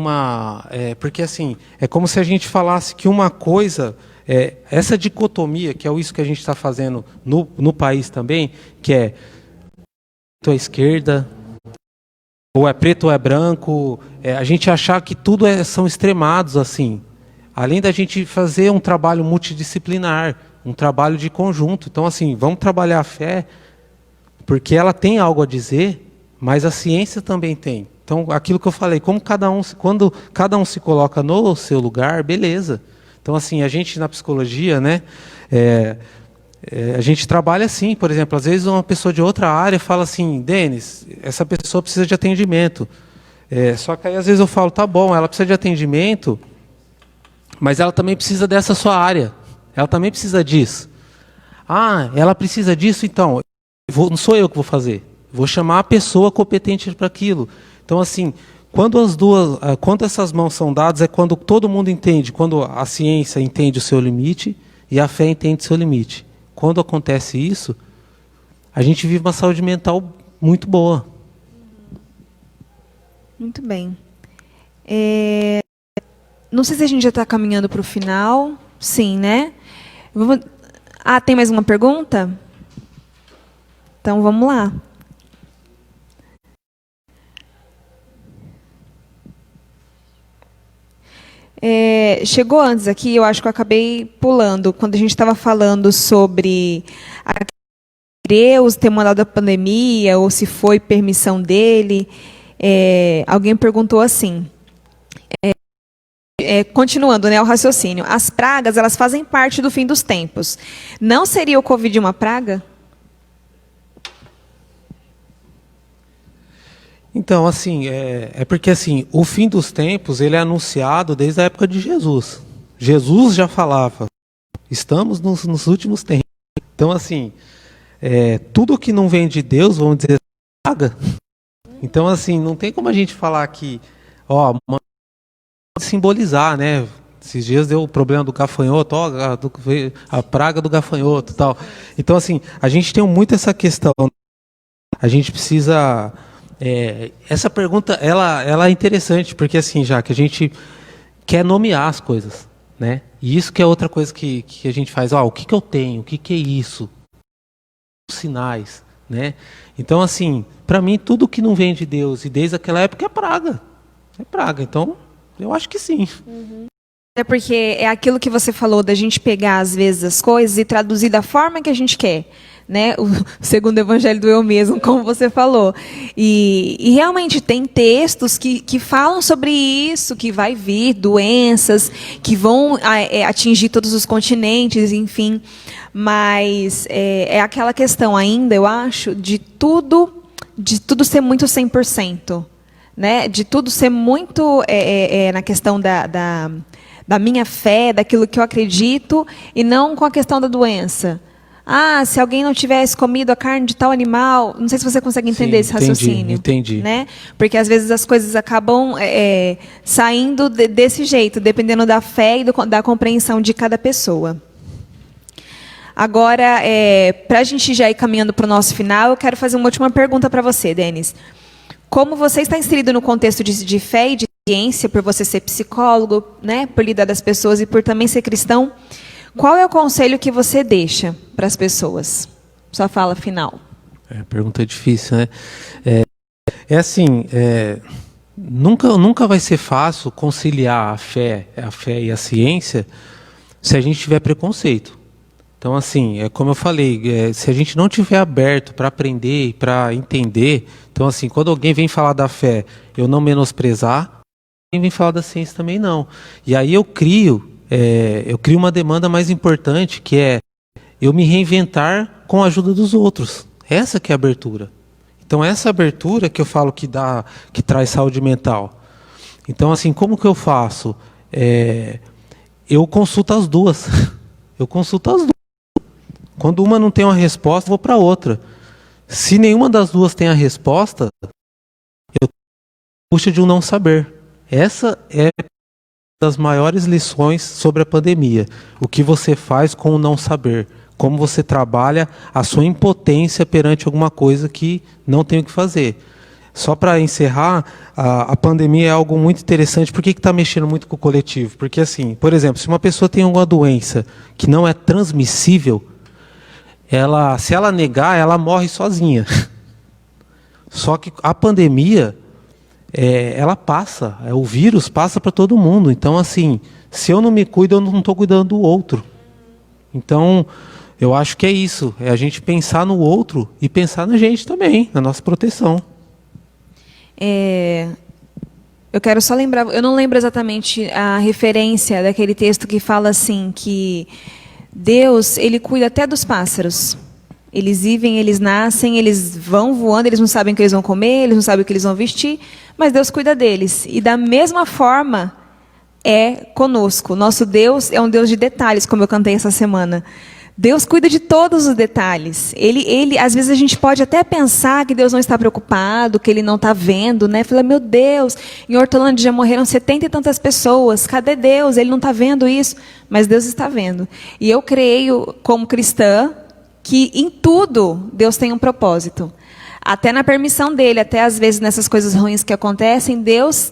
porque assim, é como se a gente falasse que uma coisa, essa dicotomia, que é isso que a gente está fazendo no país também, que é à esquerda, ou é preto ou é branco, a gente achar que tudo são extremados assim. Além da gente fazer um trabalho multidisciplinar, um trabalho de conjunto. Então, assim, vamos trabalhar a fé, porque ela tem algo a dizer, mas a ciência também tem. Então, aquilo que eu falei, quando cada um se coloca no seu lugar, beleza. Então, assim, a gente na psicologia, né, A gente trabalha assim, por exemplo, às vezes uma pessoa de outra área fala assim, Denis, essa pessoa precisa de atendimento. Só que aí às vezes eu falo, tá bom, ela precisa de atendimento, mas ela também precisa dessa sua área. Ela também precisa disso. Ah, ela precisa disso, então, não sou eu que vou fazer. Vou chamar a pessoa competente para aquilo. Então, assim, quando essas mãos são dadas, é quando todo mundo entende, quando a ciência entende o seu limite e a fé entende o seu limite. Quando acontece isso, a gente vive uma saúde mental muito boa. Muito bem. Não sei se a gente já está caminhando para o final. Sim, né? Tem mais uma pergunta? Então, vamos lá. Chegou antes aqui, eu acho que eu acabei pulando, quando a gente estava falando sobre Deus ter mandado a pandemia, ou se foi permissão dele. Alguém perguntou assim, continuando, né, o raciocínio, as pragas, elas fazem parte do fim dos tempos. Não seria o Covid uma praga? Então, assim, porque assim, o fim dos tempos ele é anunciado desde a época de Jesus. Jesus já falava, estamos nos últimos tempos. Então, assim, tudo que não vem de Deus, vamos dizer, praga. Então, assim, não tem como a gente falar que, simbolizar, né? Esses dias deu o problema do gafanhoto, a praga do gafanhoto e tal. Então, assim, a gente tem muito essa questão. A gente precisa... essa pergunta, ela é interessante, porque assim, já que a gente quer nomear as coisas, né? E isso que é outra coisa que a gente faz. O que eu tenho? O que é isso? Os sinais, né? Então, assim, para mim, tudo que não vem de Deus e desde aquela época é praga. É praga. Então, eu acho que sim. É porque é aquilo que você falou, da gente pegar, às vezes, as coisas e traduzir da forma que a gente quer. Né? O segundo evangelho do eu mesmo, como você falou. E realmente tem textos que falam sobre isso, que vai vir doenças, que vão atingir todos os continentes, enfim. Mas é aquela questão ainda, eu acho, de tudo ser muito 100%. Né? De tudo ser muito na questão da minha fé, daquilo que eu acredito, e não com a questão da doença. Se alguém não tivesse comido a carne de tal animal... Não sei se você consegue entender esse raciocínio. Entendi. Né? Porque, às vezes, as coisas acabam saindo desse jeito, dependendo da fé e da compreensão de cada pessoa. Agora, para a gente já ir caminhando para o nosso final, eu quero fazer uma última pergunta para você, Denis. Como você está inserido no contexto de fé e de ciência, por você ser psicólogo, né, por lidar das pessoas e por também ser cristão... Qual é o conselho que você deixa para as pessoas? Sua fala final. Pergunta difícil, né? Assim, nunca vai ser fácil conciliar a fé e a ciência se a gente tiver preconceito. Então, assim, como eu falei, se a gente não tiver aberto para aprender e para entender, então, assim, quando alguém vem falar da fé, eu não menosprezar, quem vem falar da ciência também não. E aí eu crio uma demanda mais importante, que é eu me reinventar com a ajuda dos outros. Essa que é a abertura. Então, essa abertura que eu falo que traz saúde mental. Então, assim, como que eu faço? Eu consulto as duas. Quando uma não tem uma resposta, eu vou para outra. Se nenhuma das duas tem a resposta, eu puxo de um não saber. Essa é das maiores lições sobre a pandemia. O que você faz com o não saber. Como você trabalha a sua impotência perante alguma coisa que não tem o que fazer. Só para encerrar, a pandemia é algo muito interessante. Por que está mexendo muito com o coletivo? Porque, assim, por exemplo, se uma pessoa tem alguma doença que não é transmissível, se ela negar, ela morre sozinha. Só que a pandemia... ela passa, o vírus passa para todo mundo. Então, assim, se eu não me cuido, eu não estou cuidando do outro. Então, eu acho que é isso. É a gente pensar no outro e pensar na gente também, na nossa proteção. Eu quero só lembrar, eu não lembro exatamente a referência daquele texto que fala assim, que Deus, Ele cuida até dos pássaros. Eles vivem, eles nascem, eles vão voando, eles não sabem o que eles vão comer, eles não sabem o que eles vão vestir, mas Deus cuida deles. E da mesma forma é conosco. Nosso Deus é um Deus de detalhes, como eu cantei essa semana. Deus cuida de todos os detalhes. Às vezes a gente pode até pensar que Deus não está preocupado, que Ele não está vendo, né? Fala, meu Deus, em Hortolândia já morreram 70 e tantas pessoas. Cadê Deus? Ele não está vendo isso. Mas Deus está vendo. E eu creio, como cristã, que em tudo Deus tem um propósito. Até na permissão dele, até às vezes nessas coisas ruins que acontecem, Deus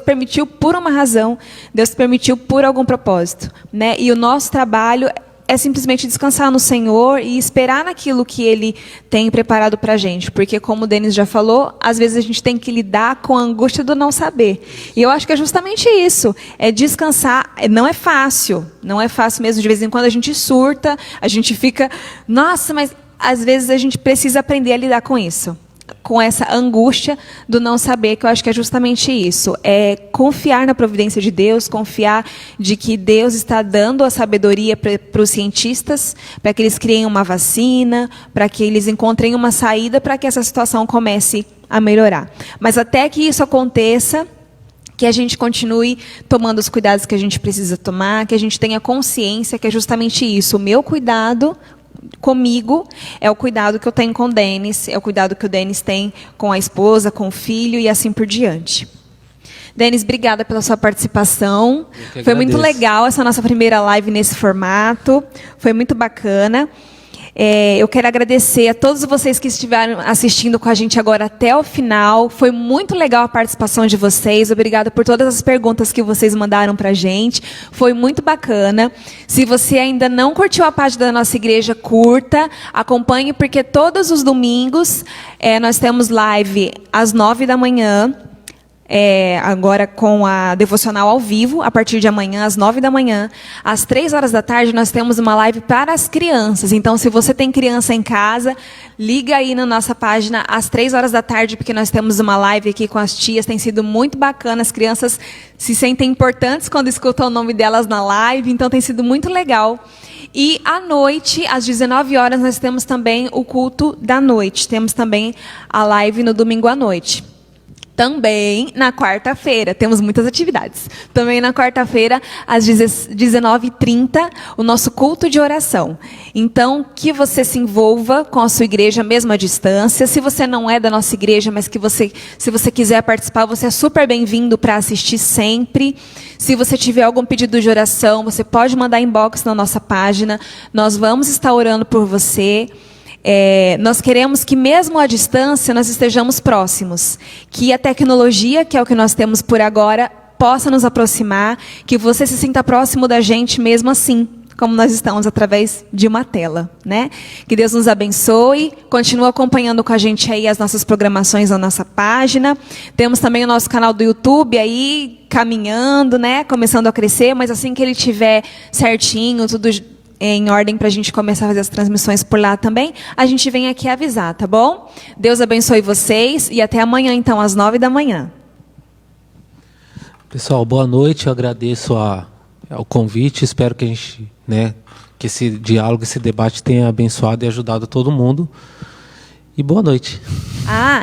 permitiu por uma razão, Deus permitiu por algum propósito, né? E o nosso trabalho é simplesmente descansar no Senhor e esperar naquilo que Ele tem preparado para a gente. Porque, como o Denis já falou, às vezes a gente tem que lidar com a angústia do não saber. E eu acho que é justamente isso. É descansar. Não é fácil. Não é fácil mesmo. De vez em quando a gente surta, a gente fica... Nossa, mas às vezes a gente precisa aprender a lidar com isso. Com essa angústia do não saber, que eu acho que é justamente isso. É confiar na providência de Deus, confiar de que Deus está dando a sabedoria para os cientistas, para que eles criem uma vacina, para que eles encontrem uma saída para que essa situação comece a melhorar. Mas até que isso aconteça, que a gente continue tomando os cuidados que a gente precisa tomar, que a gente tenha consciência que é justamente isso. O meu cuidado comigo é o cuidado que eu tenho com o Denis, é o cuidado que o Denis tem com a esposa, com o filho e assim por diante. Denis, obrigada pela sua participação. Foi muito legal essa nossa primeira live nesse formato. Foi muito bacana. Eu quero agradecer a todos vocês que estiveram assistindo com a gente agora até o final. Foi muito legal a participação de vocês. Obrigada por todas as perguntas que vocês mandaram para a gente. Foi muito bacana. Se você ainda não curtiu a página da nossa igreja, curta, acompanhe, porque todos os domingos nós temos live às 9 da manhã. Agora com a devocional ao vivo, a partir de amanhã, às 9 da manhã. Às 3 horas da tarde, nós temos uma live para as crianças. Então, se você tem criança em casa, liga aí na nossa página às 3 horas da tarde, porque nós temos uma live aqui com as tias. Tem sido muito bacana. As crianças se sentem importantes quando escutam o nome delas na live. Então, tem sido muito legal. E à noite, às 19 horas, nós temos também o culto da noite. Temos também a live no domingo à noite. Também na quarta-feira, temos muitas atividades. Também na quarta-feira, às 19h30, o nosso culto de oração. Então, que você se envolva com a sua igreja, mesmo à distância. Se você não é da nossa igreja, mas se você quiser participar, você é super bem-vindo para assistir sempre. Se você tiver algum pedido de oração, você pode mandar inbox na nossa página. Nós vamos estar orando por você. Nós queremos que mesmo à distância nós estejamos próximos, que a tecnologia, que é o que nós temos por agora, possa nos aproximar, que você se sinta próximo da gente mesmo assim, como nós estamos através de uma tela, né? Que Deus nos abençoe, continue acompanhando com a gente aí as nossas programações na nossa página. Temos também o nosso canal do YouTube aí caminhando, né? Começando a crescer, mas assim que ele tiver certinho, tudo em ordem para a gente começar a fazer as transmissões por lá também, a gente vem aqui avisar, tá bom? Deus abençoe vocês e até amanhã, então, às 9 da manhã. Pessoal, boa noite. Eu agradeço ao convite. Espero que que esse diálogo, esse debate tenha abençoado e ajudado todo mundo. E boa noite.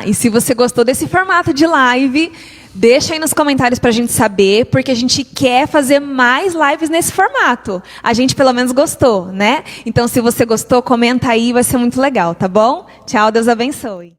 E se você gostou desse formato de live, deixa aí nos comentários para a gente saber, porque a gente quer fazer mais lives nesse formato. A gente pelo menos gostou, né? Então, se você gostou, comenta aí, vai ser muito legal, tá bom? Tchau, Deus abençoe.